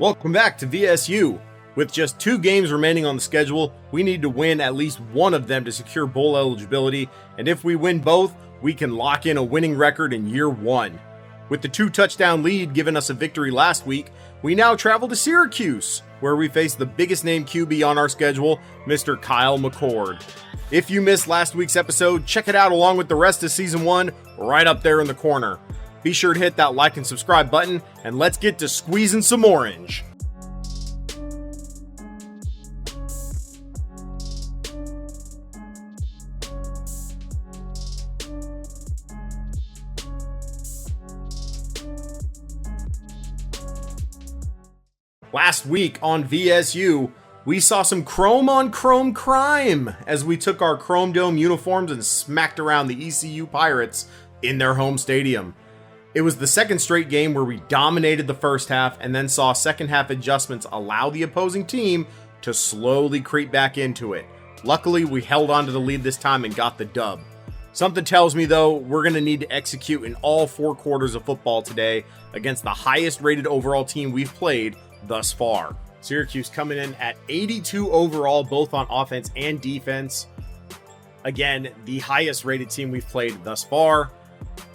Welcome back to VSU. With just 2 games remaining on the schedule, we need to win at least one of them to secure bowl eligibility, and if we win both, we can lock in a winning record in year 1. With the 2-touchdown lead giving us a victory last week, we now travel to Syracuse, where we face the biggest name QB on our schedule, Mr. Kyle McCord. If you missed last week's episode, check it out along with the rest of Season 1 right up there in the corner. Be sure to hit that like and subscribe button, and let's get to squeezing some orange. Last week on VSU, we saw some chrome on chrome crime as we took our Chrome Dome uniforms and smacked around the ECU Pirates in their home stadium. It was the second straight game where we dominated the first half and then saw second half adjustments allow the opposing team to slowly creep back into it. Luckily, we held on to the lead this time and got the dub. Something tells me, though, we're going to need to execute in all 4 quarters of football today against the highest rated overall team we've played thus far. Syracuse coming in at 82 overall, both on offense and defense. Again, the highest rated team we've played thus far.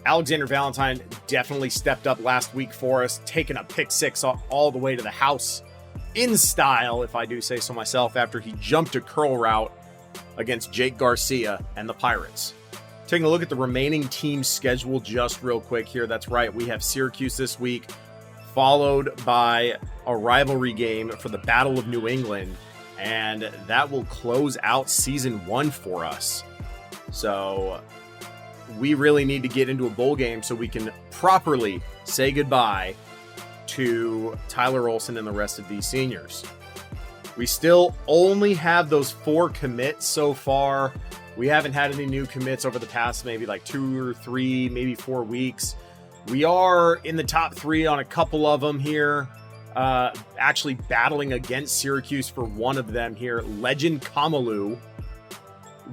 Alexander Valentine definitely stepped up last week for us, taking a pick 6 all the way to the house in style, if I do say so myself, after he jumped a curl route against Jake Garcia and the Pirates. Taking a look at the remaining team schedule just real quick here. That's right, we have Syracuse this week, followed by a rivalry game for the Battle of New England, and that will close out Season 1 for us. So we really need to get into a bowl game so we can properly say goodbye to Tyler Olson and the rest of these seniors. We still only have those 4 commits so far. We haven't had any new commits over the past maybe like 2 or 3, maybe 4 weeks. We are in the top 3 on a couple of them here. Actually battling against Syracuse for one of them here. Legend Kamalu,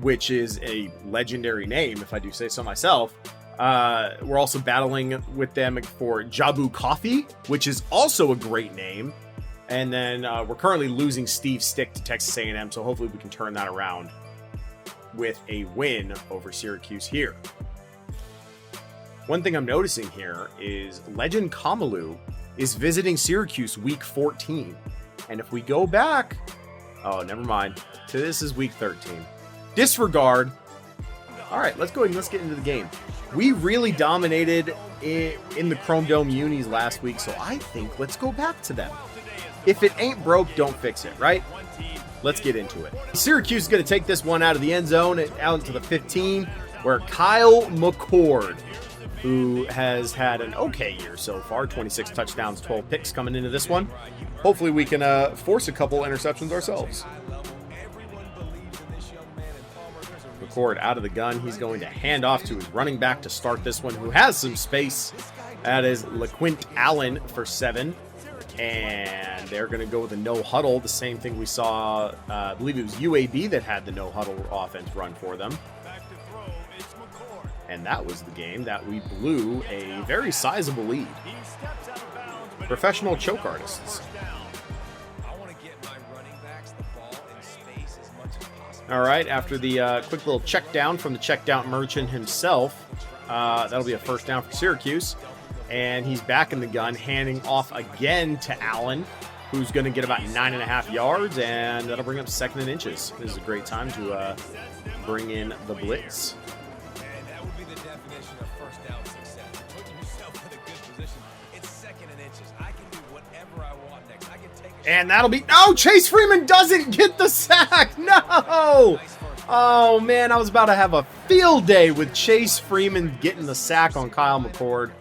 which is a legendary name, if I do say so myself. We're also battling with them for Jabu Coffee, which is also a great name. And then we're currently losing Steve Stick to Texas A&M, so hopefully we can turn that around with a win over Syracuse here. One thing I'm noticing here is Legend Kamalu is visiting Syracuse week 14. And if we go back, oh, never mind. So this is week 13. Disregard. All right, let's go ahead and let's get into the game. We really dominated in the Chrome Dome unis last week, so I think let's go back to them. If it ain't broke, don't fix it, right? Let's get into it. Syracuse is going to take this one out of the end zone and out into the 15, where Kyle McCord, who has had an okay year so far, 26 touchdowns, 12 picks coming into this one. Hopefully we can force a couple interceptions ourselves. McCord out of the gun. He's going to hand off to his running back to start this one, who has some space. That is LaQuint Allen for 7. And they're going to go with a no huddle. The same thing we saw, I believe it was UAB that had the no huddle offense run for them. And that was the game that we blew a very sizable lead. Professional choke artists. All right, after the quick little check down from the checked out merchant himself, that'll be a first down for Syracuse. And he's back in the gun, handing off again to Allen, who's going to get about 9.5 yards, and that'll bring up 2nd and inches. This is a great time to bring in the blitz. And that'll be... Oh, Chase Freeman doesn't get the sack! No! Oh, man, I was about to have a field day with Chase Freeman getting the sack on Kyle McCord.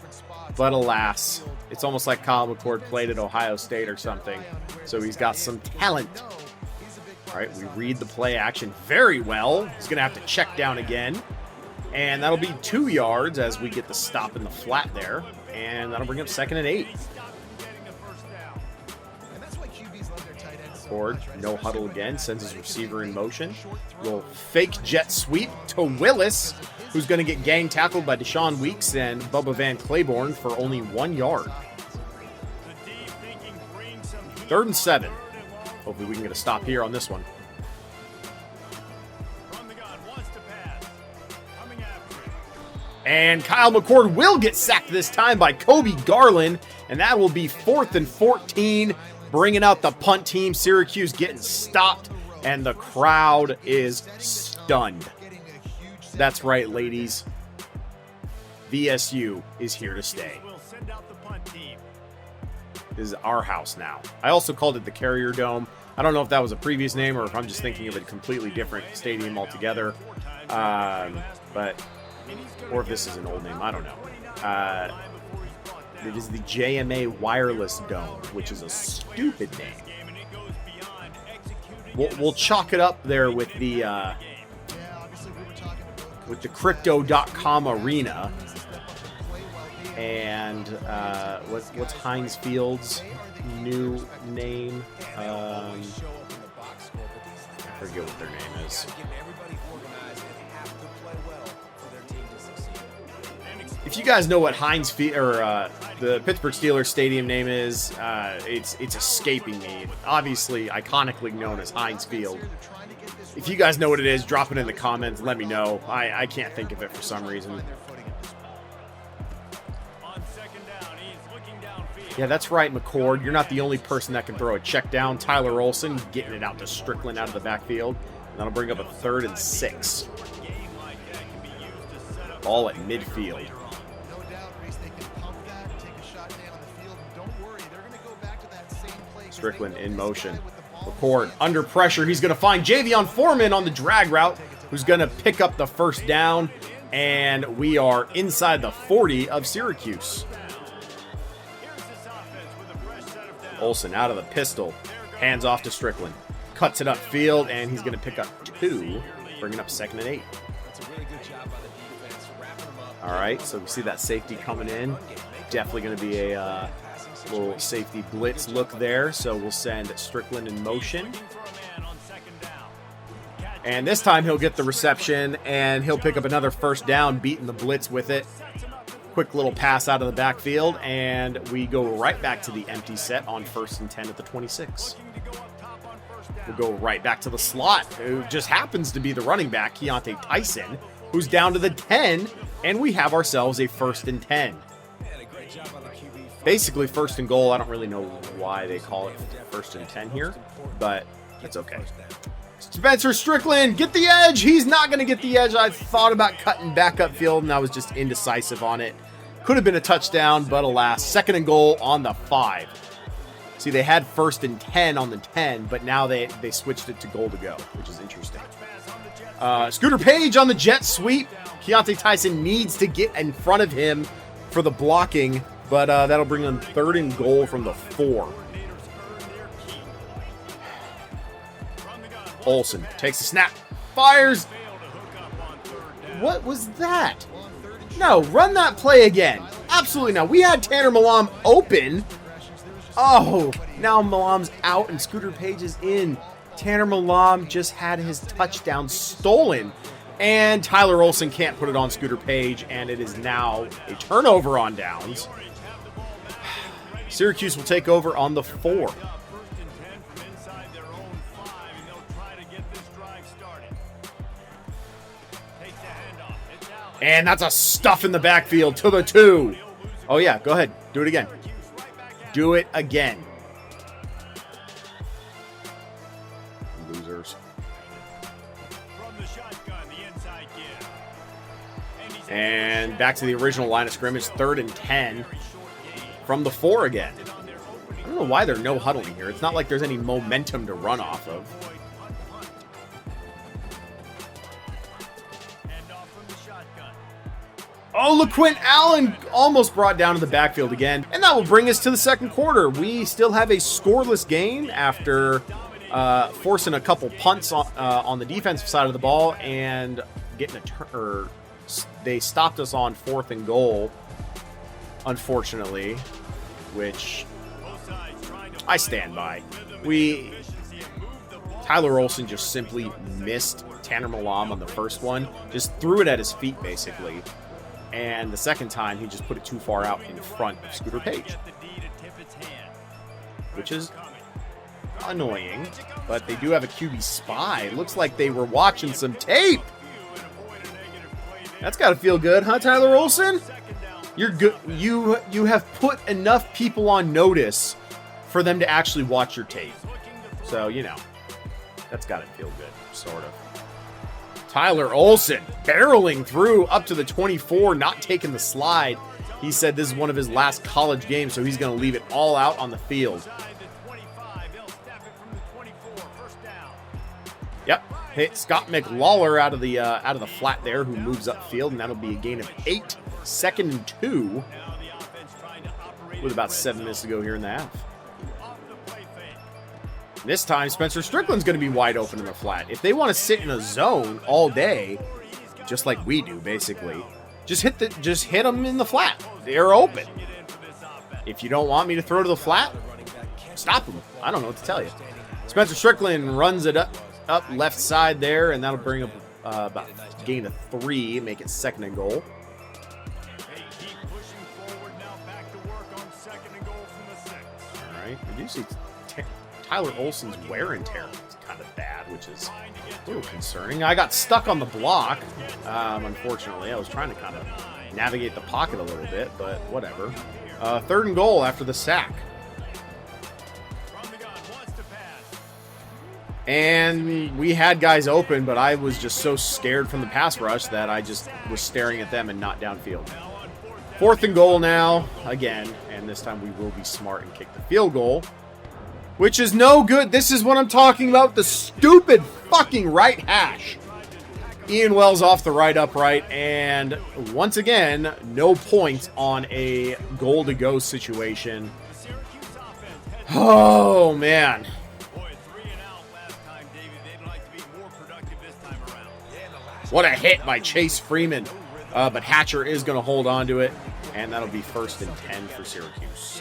But alas, it's almost like Kyle McCord played at Ohio State or something. So he's got some talent. All right, we read the play action very well. He's going to have to check down again. And that'll be 2 yards as we get the stop in the flat there. And that'll bring up 2nd and 8. No huddle again, sends his receiver in motion. Little fake jet sweep to Willis, who's going to get gang tackled by Deshaun Weeks and Bubba Van Claiborne for only 1 yard. 3rd and 7. Hopefully we can get a stop here on this one. And Kyle McCord will get sacked this time by Kobe Garland, and that will be 4th and 14, bringing out the punt team. Syracuse getting stopped, and the crowd is stunned. That's right, ladies. VSU is here to stay. This is our house now. I also called it the Carrier Dome. I don't know if that was a previous name or if I'm just thinking of a completely different stadium altogether. Or if this is an old name, I don't know. It is the JMA Wireless Dome, which is a stupid name. We'll chalk it up there with the Crypto.com Arena. And what's Heinz Field's new name? I forget what their name is. If you guys know what Heinz Field or the Pittsburgh Steelers stadium name is, it's escaping me. Obviously, iconically known as Heinz Field. If you guys know what it is, drop it in the comments. Let me know. I can't think of it for some reason. Yeah, that's right, McCord. You're not the only person that can throw a check down. Tyler Olson getting it out to Strickland out of the backfield. That'll bring up a 3rd and 6. Ball at midfield. Strickland in motion. McCord under pressure. He's going to find Javion Foreman on the drag route, who's going to pick up the 1st down. And we are inside the 40 of Syracuse. Olsen out of the pistol. Hands off to Strickland. Cuts it upfield, and he's going to pick up 2, bringing up 2nd and 8. All right, so we see that safety coming in. Definitely going to be a little safety blitz look there. So we'll send Strickland in motion. And this time he'll get the reception, and he'll pick up another 1st down, beating the blitz with it. Quick little pass out of the backfield, and we go right back to the empty set on 1st and 10 at the 26. We'll go right back to the slot, who just happens to be the running back, Keontae Tyson, who's down to the 10, and we have ourselves a 1st and 10. Basically 1st and goal. I don't really know why they call it 1st and 10 here, but it's okay. Spencer Strickland, get the edge. He's not going to get the edge. I thought about cutting back upfield, and I was just indecisive on it. Could have been a touchdown, but alas, 2nd and goal on the 5. See, they had 1st and 10 on the 10, but now they switched it to goal to go, which is interesting. Scooter Page on the jet sweep. Keontae Tyson needs to get in front of him for the blocking, but that'll bring them 3rd and goal from the 4. Olsen takes a snap, fires. What was that? No, run that play again. Absolutely not. We had Tanner Malam open. Oh, now Malam's out and Scooter Page is in. Tanner Malam just had his touchdown stolen. And Tyler Olsen can't put it on Scooter Page, and it is now a turnover on downs. Syracuse will take over on the 4. And that's a stuff in the backfield to the 2. Oh, yeah. Go ahead. Do it again. Do it again. Losers. And back to the original line of scrimmage. 3rd and 10 from the 4 again. I don't know why they're no huddling here. It's not like there's any momentum to run off of. Oh, LaQuint Allen almost brought down to the backfield again. And that will bring us to the 2nd quarter. We still have a scoreless game after forcing a couple punts on the defensive side of the ball and getting a they stopped us on 4th and goal, unfortunately, which I stand by. Tyler Olsen just simply missed Tanner Malam on the first one, just threw it at his feet basically. And the second time, he just put it too far out in front of Scooter Page, which is annoying, but they do have a QB spy. Looks like they were watching some tape. That's got to feel good, huh, Tyler Olson? You're good. You have put enough people on notice for them to actually watch your tape. So, you know, that's got to feel good, sort of. Tyler Olson barreling through up to the 24, not taking the slide. He said this is one of his last college games, so he's going to leave it all out on the field. Yep. Hey, Scott McLawler out of the flat there, who moves upfield, and that'll be a gain of 8. 2nd and 2 with about 7 minutes to go here in the half. This time, Spencer Strickland's going to be wide open in the flat. If they want to sit in a zone all day, just like we do, basically, just hit them in the flat. They're open. If you don't want me to throw to the flat, stop them. I don't know what to tell you. Spencer Strickland runs it up left side there, and that'll bring up about a gain of 3, make it 2nd and goal. All right, I do see Tyler Olson's wear and tear is kind of bad, which is a little concerning. I got stuck on the block, unfortunately. I was trying to kind of navigate the pocket a little bit, but whatever. 3rd and goal after the sack. And we had guys open, but I was just so scared from the pass rush that I just was staring at them and not downfield. 4th and goal now, again, and this time we will be smart and kick the field goal, which is no good. This is what I'm talking about, the stupid fucking right hash. Ian Wells off the right upright, and once again, no points on a goal-to-go situation. Oh, man. What a hit by Chase Freeman. But Hatcher is going to hold on to it, and that'll be 1st and 10 for Syracuse.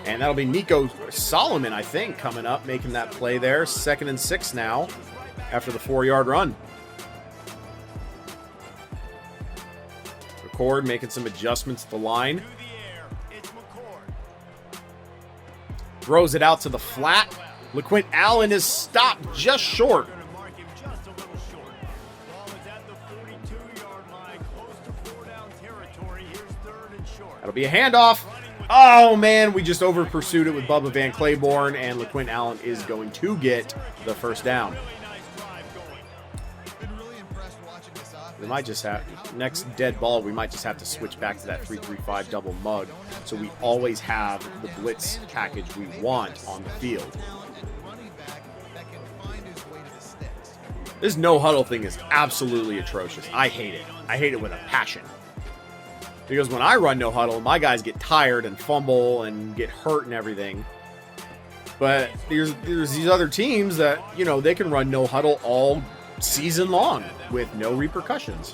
And that'll be Nico Solomon, I think, coming up, making that play there. 2nd and 6 now after the 4-yard run. McCord making some adjustments at the line. Throws it out to the flat. LeQuint Allen is stopped just short. That'll be a handoff. Oh, man, we just over-pursued it with Bubba Van Claiborne, and LeQuint Allen is going to get the 1st down. We might just have, next dead ball, we might just have to switch back to that 3-3-5 double mug, so we always have the blitz package we want on the field. This no-huddle thing is absolutely atrocious. I hate it. I hate it with a passion. Because when I run no huddle, my guys get tired and fumble and get hurt and everything. But there's these other teams that, you know, they can run no huddle all season long with no repercussions.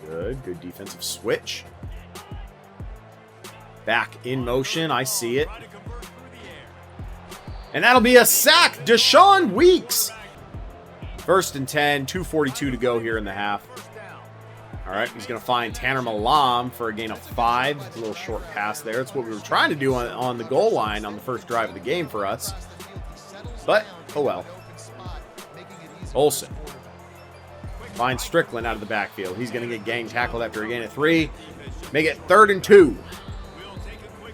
Good defensive switch. Back in motion, I see it. And that'll be a sack. Deshaun Weeks. 1st and 10, 2:42 to go here in the half. All right, he's going to find Tanner Malam for a gain of 5. A little short pass there. It's what we were trying to do on the goal line on the first drive of the game for us. But, oh well. Olsen finds Strickland out of the backfield. He's going to get gang tackled after a gain of 3. Make it 3rd and 2.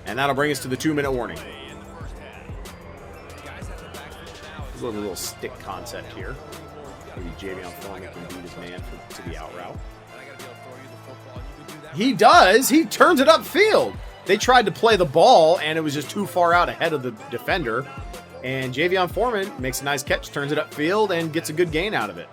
And that'll bring us to the 2-minute warning. There's a little stick concept here. Maybe Javion Foreman can beat his man to the out route. He does. He turns it upfield. They tried to play the ball, and it was just too far out ahead of the defender. And Javion Foreman makes a nice catch, turns it upfield, and gets a good gain out of it.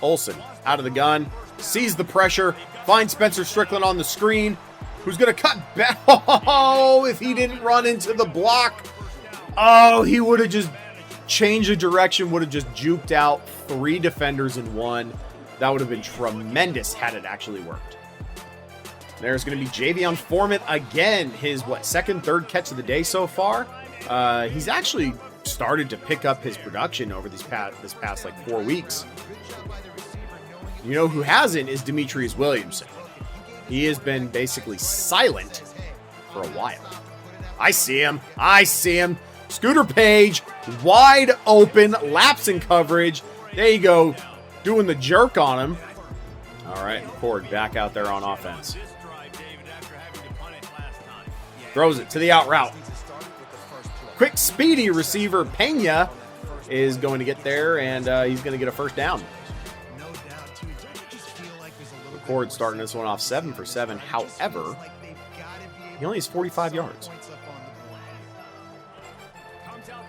Olsen out of the gun, sees the pressure, finds Spencer Strickland on the screen, who's going to cut back. Oh, if he didn't run into the block. Oh, he would have just changed the direction, would have just juked out 3 defenders in 1. That would have been tremendous had it actually worked. There's going to be Javion Foreman again. His, 2nd, 3rd catch of the day so far? He's actually started to pick up his production over this past like 4 weeks. You know who hasn't is Demetrius Williamson. He has been basically silent for a while. I see him. Scooter Page, wide open, lapsing coverage. There you go, doing the jerk on him. All right, McCord back out there on offense. Throws it to the out route. Quick, speedy receiver Pena is going to get there, and he's going to get a first down. McCord starting this one off 7 for 7. However, he only has 45 yards.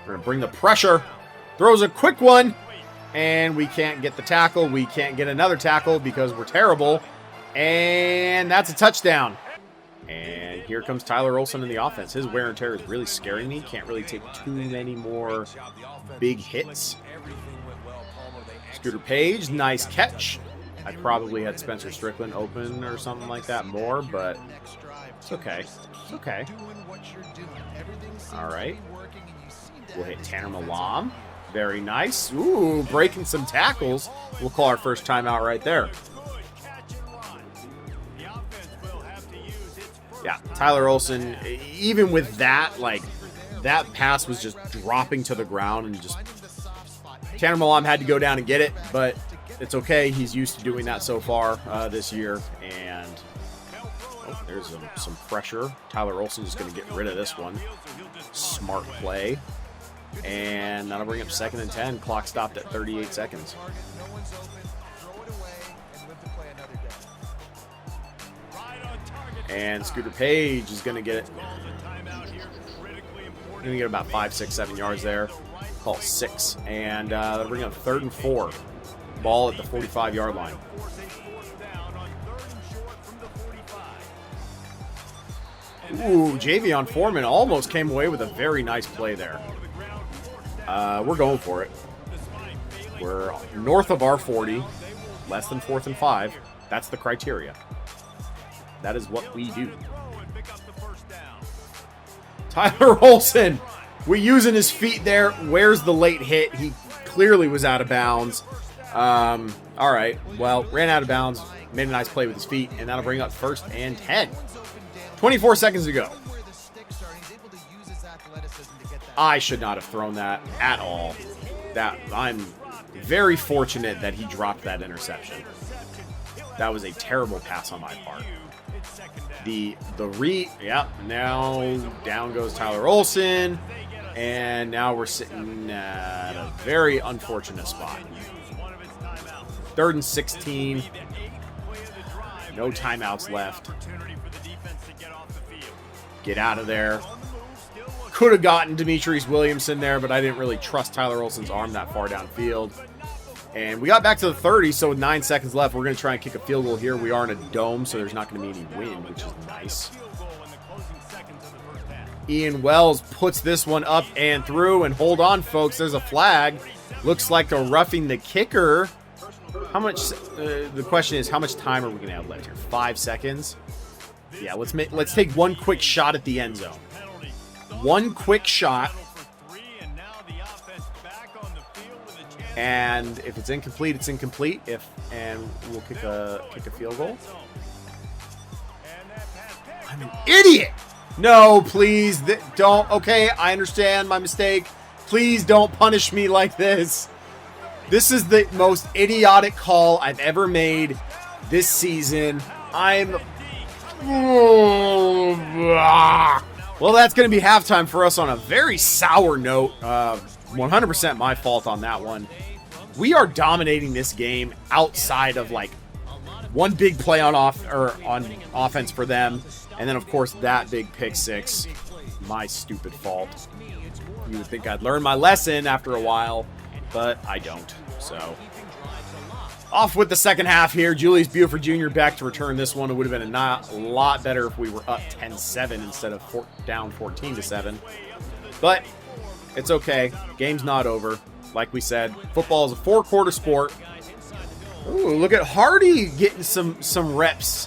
We're going to bring the pressure. Throws a quick one, and we can't get the tackle. We can't get another tackle because we're terrible. And that's a touchdown. And here comes Tyler Olson in the offense. His wear and tear is really scaring me. Can't really take too many more big hits. Scooter Page, nice catch. I probably had Spencer Strickland open or something like that more, but it's okay. It's okay. All right. We'll hit Tanner Malam. Very nice. Ooh, breaking some tackles. We'll call our first timeout right there. Yeah, Tyler Olson, even with that, like, that pass was just dropping to the ground, and just Tanner Malam had to go down and get it, but it's okay. He's used to doing that so far this year, and there's some pressure. Tyler Olson is going to get rid of this one. Smart play. And that'll bring up 2nd and 10. Clock stopped at 38 seconds. And Scooter Page is going to get it. Going to get about 5, 6, 7 yards there. Call it 6. And that'll bring up 3rd and 4. Ball at the 45-yard line. Ooh, Javion Foreman almost came away with a very nice play there. We're going for it. We're north of our 40, less than 4th and 5. That's the criteria. That is what we do. Tyler Olson, we're using his feet there. Where's the late hit? He clearly was out of bounds. All right, well, ran out of bounds, made a nice play with his feet, and that'll bring up 1st and 10. 24 seconds to go. I should not have thrown that at all. I'm very fortunate that he dropped that interception. That was a terrible pass on my part. Now down goes Tyler Olson, and now we're sitting at a very unfortunate spot. 3rd and 16. No timeouts left. Get out of there. Could have gotten Demetrius Williamson there, but I didn't really trust Tyler Olson's arm that far downfield. And we got back to the 30, so with 9 seconds left, we're going to try and kick a field goal here. We are in a dome, so there's not going to be any wind, which is nice. Ian Wells puts this one up and through, and hold on, folks, there's a flag. Looks like a roughing the kicker. How much? The question is, how much time are we going to have left here? 5 seconds. Yeah, let's take one quick shot at the end zone. One quick shot. And if it's incomplete, it's incomplete. And we'll kick a field goal. I'm an idiot. No, please don't. Okay, I understand my mistake. Please don't punish me like this. This is the most idiotic call I've ever made this season. Well, that's going to be halftime for us on a very sour note. 100% my fault on that one. We are dominating this game outside of like one big play on offense for them, and then of course that big pick six. My stupid fault. You would think I'd learn my lesson after a while, but I don't. So off with the second half here. Julius Buford Jr. back to return this one. It would have been a lot better if we were up 10-7 instead of down 14-7. But it's okay. Game's not over. Like we said, football is a 4-quarter sport. Ooh, look at Hardy getting some reps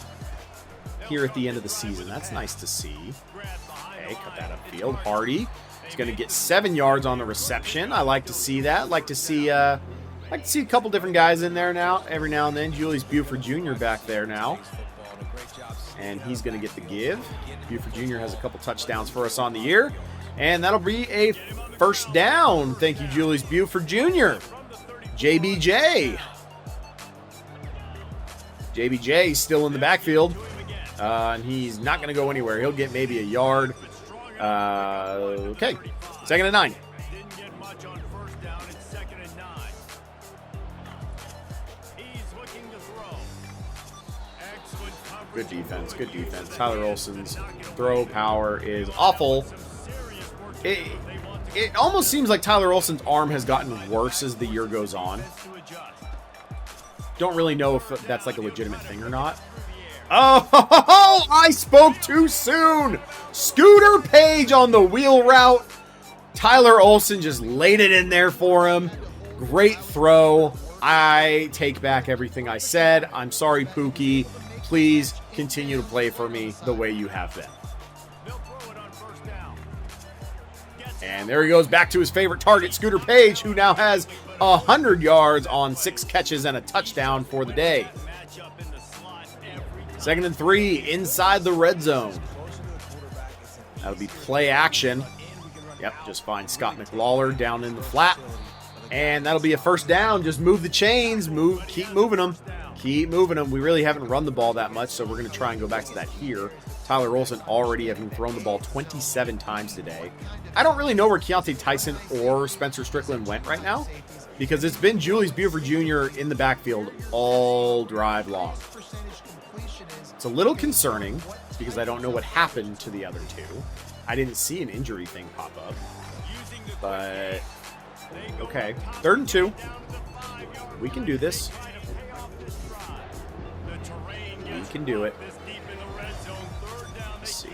here at the end of the season. That's nice to see. Okay, cut that upfield. Hardy He's going to get 7 yards on the reception. I like to see that. Like to see a couple different guys in there now, every now and then. Julius Buford Jr. back there now. And he's going to get the give. Buford Jr. has a couple touchdowns for us on the year. And that'll be a first down. Thank you, Julius Buford Jr. JBJ. JBJ still in the backfield. And he's not going to go anywhere. He'll get maybe a yard. Okay. 2nd and 9. Good defense. Good defense. Tyler Olson's throw power is awful. It almost seems like Tyler Olson's arm has gotten worse as the year goes on. Don't really know if that's like a legitimate thing or not. Oh, I spoke too soon. Scooter Page on the wheel route. Tyler Olson just laid it in there for him. Great throw. I take back everything I said. I'm sorry, Pookie. Please continue to play for me the way you have been. And there he goes back to his favorite target, Scooter Page, who now has 100 yards on 6 catches and a touchdown for the day. 2nd and 3 inside the red zone. That'll be play action. Yep, just find Scott McLawler down in the flat. And that'll be a first down. Just move the chains. Keep moving them. Keep moving them. We really haven't run the ball that much, so we're going to try and go back to that here. Tyler Olson already having thrown the ball 27 times today. I don't really know where Keontae Tyson or Spencer Strickland went right now, because it's been Julius Buford Jr. in the backfield all drive long. It's a little concerning because I don't know what happened to the other two. I didn't see an injury thing pop up, but okay. 3rd and 2. We can do this. We can do it. Let's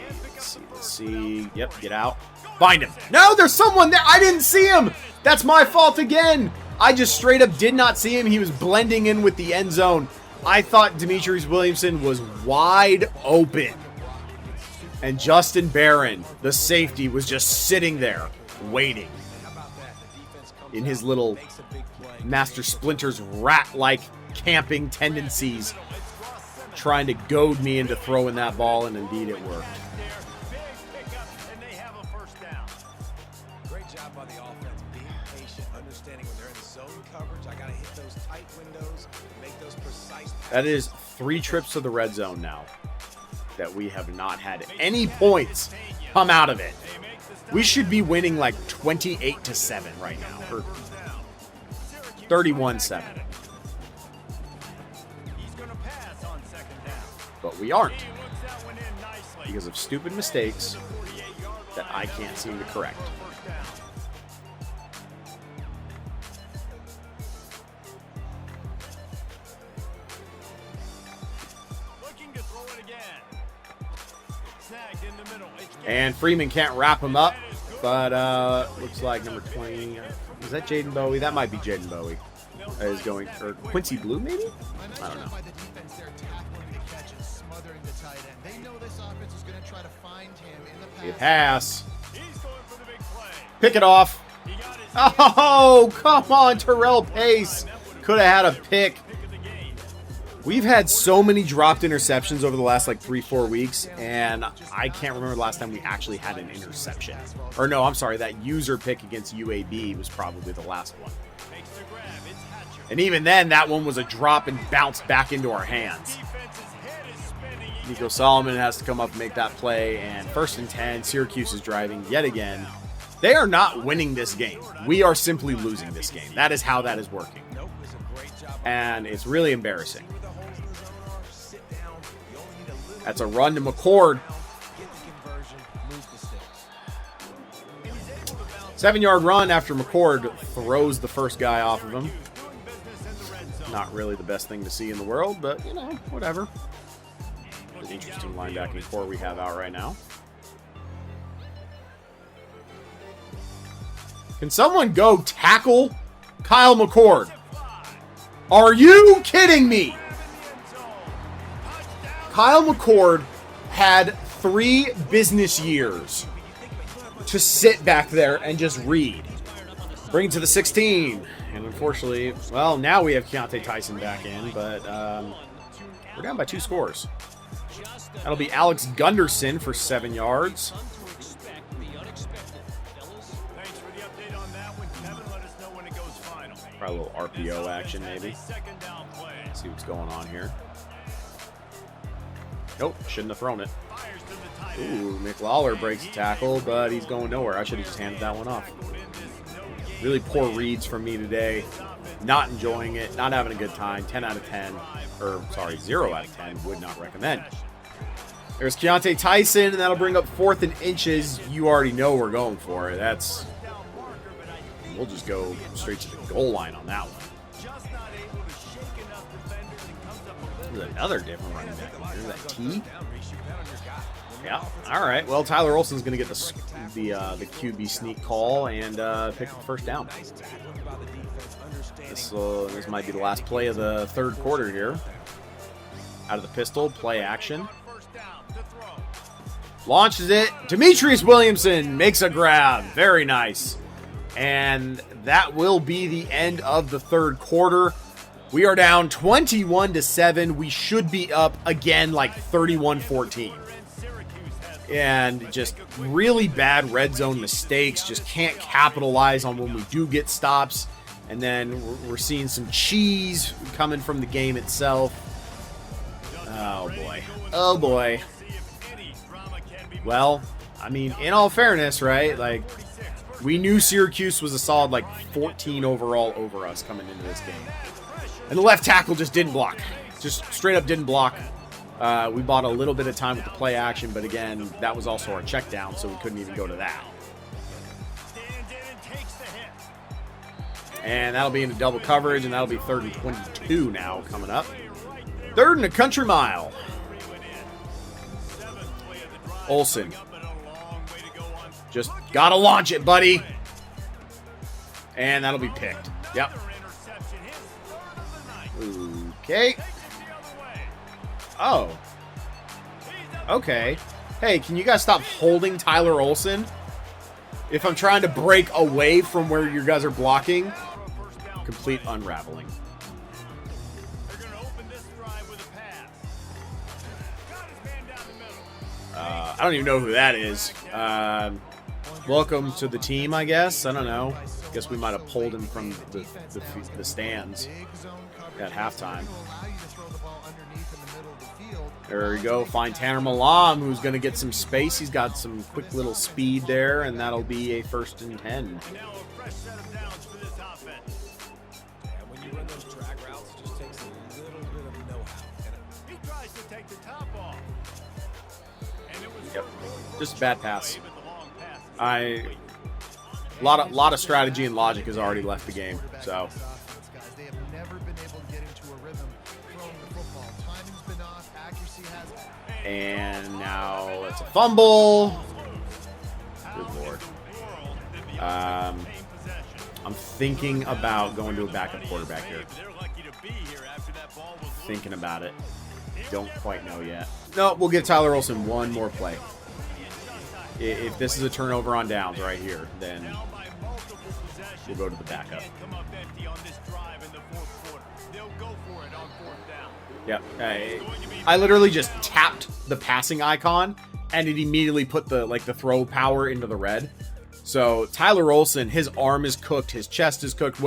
see. Yep, get out. Find him. No, there's someone there. I didn't see him. That's my fault again. I just straight up did not see him. He was blending in with the end zone. I thought Demetrius Williamson was wide open. And Justin Barron, the safety, was just sitting there waiting in his little Master Splinter's rat-like camping tendencies, trying to goad me into throwing that ball, and indeed it worked. Great job by the offense, being patient, understanding when they're in zone coverage. I gotta hit those tight windows, make those precise passes. That is 3 trips to the red zone now that we have not had any points come out of it. We should be winning like 28-7 right now, or 31-7. But we aren't, because of stupid mistakes that I can't seem to correct. And Freeman can't wrap him up, but looks like number 20. Is that Jaden Bowie? That might be Jaden Bowie. Is going, or Quincy Blue maybe? I don't know. Good pass. Pick it off. Oh, come on, Terrell Pace. Could have had a pick. We've had so many dropped interceptions over the last like 3-4 weeks, and I can't remember the last time we actually had an interception. Or no, I'm sorry, that user pick against UAB was probably the last one. And even then, that one was a drop and bounced back into our hands. Nico Solomon has to come up and make that play, and 1st and 10, Syracuse is driving yet again. They are not winning this game. We are simply losing this game. That is how that is working. And it's really embarrassing. That's a run to McCord. 7-yard run after McCord throws the first guy off of him. Not really the best thing to see in the world, but, you know, whatever. An interesting linebacking core we have out right now. Can someone go tackle Kyle McCord? Are you kidding me? Kyle McCord had 3 business years to sit back there and just read. Bring it to the 16. And unfortunately, well, now we have Keontae Tyson back in, but we're down by 2 scores. That'll be Alex Gunderson for 7 yards. Probably a little RPO action, maybe. See what's going on here. Nope, shouldn't have thrown it. Ooh, McLawler breaks the tackle, but he's going nowhere. I should have just handed that one off. Really poor reads from me today. Not enjoying it, not having a good time. 10 out of 10. Or, sorry, 0 out of 10. Would not recommend. There's Keontae Tyson, and that'll bring up 4th and inches. You already know we're going for it. That's... We'll just go straight to the goal line on that one. There's another different running back. Is that T? Yeah. All right. Well, Tyler Olson's going to get the QB sneak call and pick up the first down. This might be the last play of the 3rd quarter here. Out of the pistol, play action. Launches it. Demetrius Williamson makes a grab. Very nice. And that will be the end of the 3rd quarter. We are down 21-7. We should be up again like 31-14. And just really bad red zone mistakes. Just can't capitalize on when we do get stops. And then we're seeing some cheese coming from the game itself. Oh, boy. Oh, boy. Well, I mean, in all fairness, right? Like, we knew Syracuse was a solid, like, 14 overall over us coming into this game. And the left tackle just didn't block. Just straight up didn't block. We bought a little bit of time with the play action, but again, that was also our check down, so we couldn't even go to that. And that'll be into double coverage, and that'll be 3rd and 22 now coming up. 3rd and a country mile. Olsen. Just gotta launch it, buddy. And that'll be picked. Yep. Okay. Oh. Okay. Hey, can you guys stop holding Tyler Olsen? If I'm trying to break away from where you guys are blocking, complete unraveling. I don't even know who that is. Welcome to the team, I guess. I don't know. Guess we might have pulled him from the stands at halftime. There we go. Find Tanner Malam, who's going to get some space. He's got some quick little speed there, and that'll be a 1st and 10. When you run those drag routes, it just takes a little bit of know-how. He tries to take the top off. Yep. Just a bad pass. A lot of strategy and logic has already left the game. So. They have never been able to get into a rhythm throwing the football. Timing's been off, accuracy has. And now it's a fumble. Good Lord. I'm thinking about going to a backup quarterback here. Thinking about it. Don't quite know yet. No, we'll give Tyler Olsen one more play. If this is a turnover on downs right here, then we'll go to the backup. Yep. I literally just tapped the passing icon, and it immediately put the throw power into the red. So Tyler Olsen, his arm is cooked, his chest is cooked,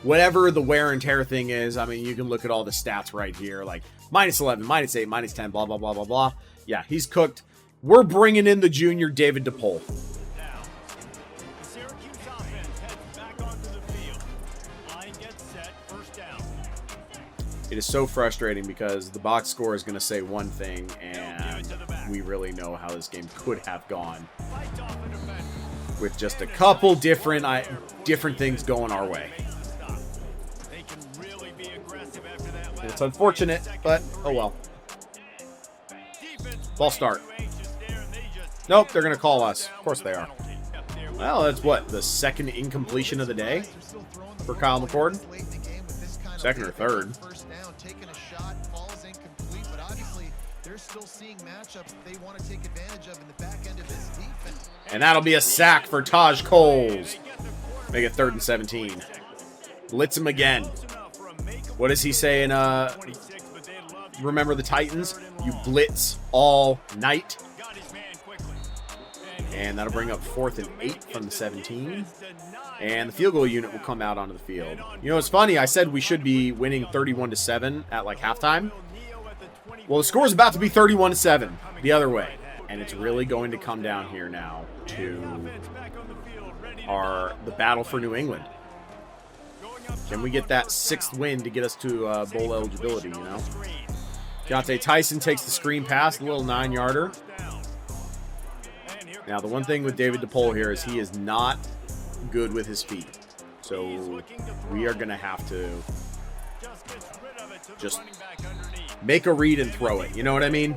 whatever the wear and tear thing is. I mean, you can look at all the stats right here, like -11, -8, -10, blah, blah, blah, blah, blah. Yeah, he's cooked. We're bringing in the junior David DePole. It is so frustrating because the box score is going to say one thing, and we really know how this game could have gone with just a couple different things going our way. It's unfortunate, but oh well. Ball start. Nope, they're going to call us. Of course they are. Well, that's what, the 2nd incompletion of the day for Kyle McCord? 2nd or 3rd. Taking a shot, falls incomplete, but obviously they're still seeing matchups they want to take advantage of in the back end of this defense. And that'll be a sack for Taj Coles. Make it 3rd and 17. Blitz him again. What does he say in, Remember the Titans? You blitz all night. And that'll bring up 4th and 8 from the 17. And the field goal unit will come out onto the field. You know, it's funny. I said we should be winning 31-7 at like halftime. Well, the score is about to be 31-7 the other way. And it's really going to come down here now to the battle for New England. Can we get that 6th win to get us to bowl eligibility, you know? Deontay Tyson takes the screen pass, a little 9-yarder. Now, the one thing with David DePaul here is he is not good with his feet. So we are going to have to just make a read and throw it. You know what I mean?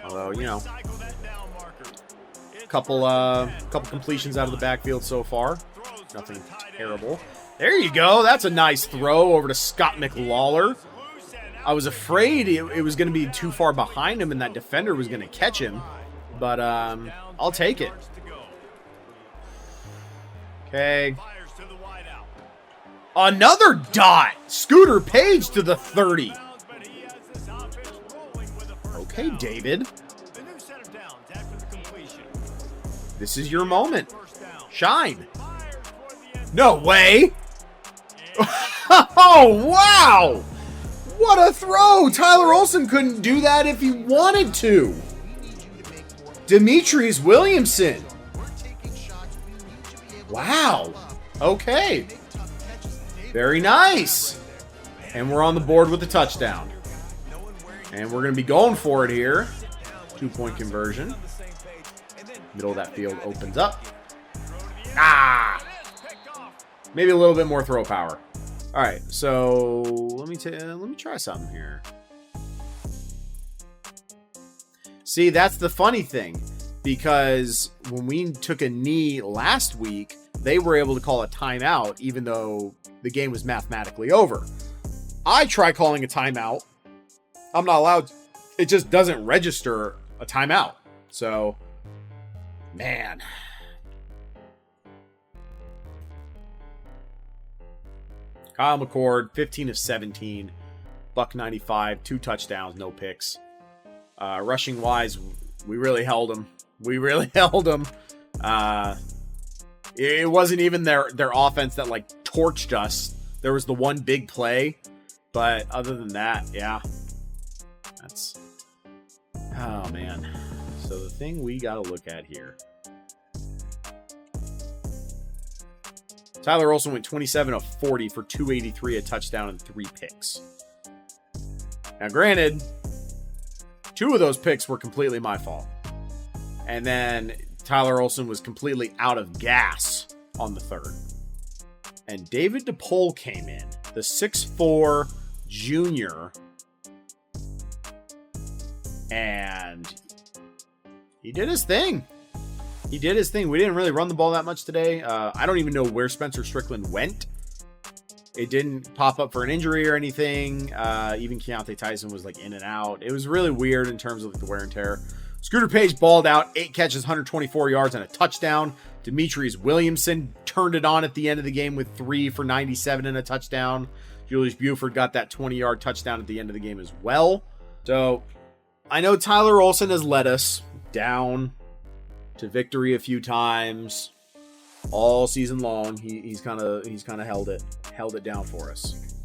Although, you know, couple completions out of the backfield so far. Nothing terrible. There you go. That's a nice throw over to Scott McLawler. I was afraid it was going to be too far behind him and that defender was going to catch him. But I'll take it. Okay. Another dot. Scooter Page to the 30. Okay, David. This is your moment. Shine. No way. Oh, wow. What a throw. Tyler Olsen couldn't do that if he wanted to. Demetrius Williamson. Wow. Okay. Very nice. And we're on the board with the touchdown. And we're going to be going for it here. 2-point conversion. Middle of that field opens up. Ah! Maybe a little bit more throw power. All right, so let me try something here. See, that's the funny thing, because when we took a knee last week, they were able to call a timeout, even though the game was mathematically over. I try calling a timeout. I'm not allowed. It just doesn't register a timeout. So, man. Kyle McCord, 15 of 17, buck 95, 2 touchdowns, no picks. Rushing wise, we really held them. It wasn't even their offense that like torched us. There was the one big play, but other than that, yeah, that's, oh man. So the thing we got to look at here. Tyler Olsen went 27 of 40 for 283, a touchdown, and 3 picks. Now, granted, 2 of those picks were completely my fault. And then Tyler Olsen was completely out of gas on the 3rd. And David DePaul came in, the 6'4" junior, and he did his thing. We didn't really run the ball that much today. I don't even know where Spencer Strickland went. It didn't pop up for an injury or anything. Even Keontae Tyson was like in and out. It was really weird in terms of like the wear and tear. Scooter Page balled out, 8 catches, 124 yards, and a touchdown. Demetrius Williamson turned it on at the end of the game with 3 for 97 and a touchdown. Julius Buford got that 20-yard touchdown at the end of the game as well. So I know Tyler Olsen has led us down to victory a few times all season long. He's kind of held it down for us.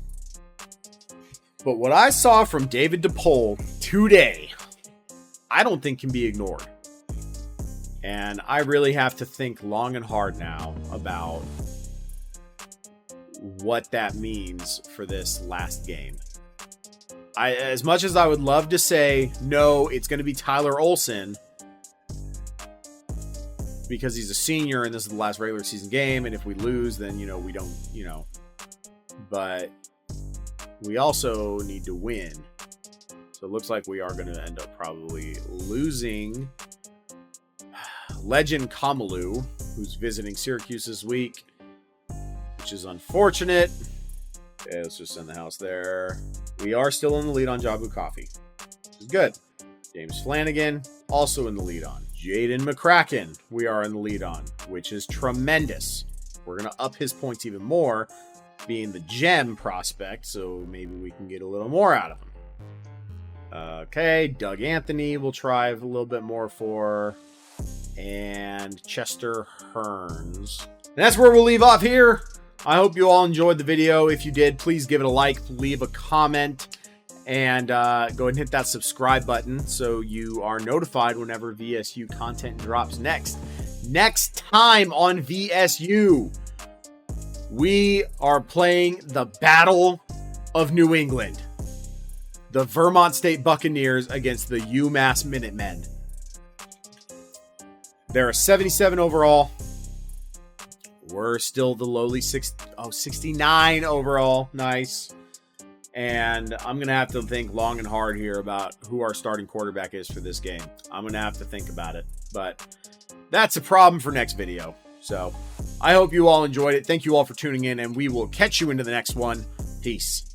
But what I saw from David DePaul today, I don't think can be ignored. And I really have to think long and hard now about what that means for this last game. As much as I would love to say, no, it's going to be Tyler Olsen, because he's a senior and this is the last regular season game, and if we lose, then, we don't, but we also need to win. So it looks like we are going to end up probably losing Legend Kamalu, who's visiting Syracuse this week, which is unfortunate. Okay, let's just send the house there. We are still in the lead on Jabu Coffee, which is good. James Flanagan, also in the lead on Jaden McCracken, we are in the lead on, which is tremendous. We're going to up his points even more, being the gem prospect, so maybe we can get a little more out of him. Okay, Doug Anthony we'll try a little bit more for, and Chester Hearns. And that's where we'll leave off here. I hope you all enjoyed the video. If you did, please give it a like, leave a comment, and go ahead and hit that subscribe button so you are notified whenever VSU content drops next. Next time on VSU, we are playing the Battle of New England. The Vermont State Buccaneers against the UMass Minutemen. They're a 77 overall. We're still the lowly 69 overall. Nice. And I'm going to have to think long and hard here about who our starting quarterback is for this game. I'm going to have to think about it. But that's a problem for next video. So I hope you all enjoyed it. Thank you all for tuning in, and we will catch you into the next one. Peace.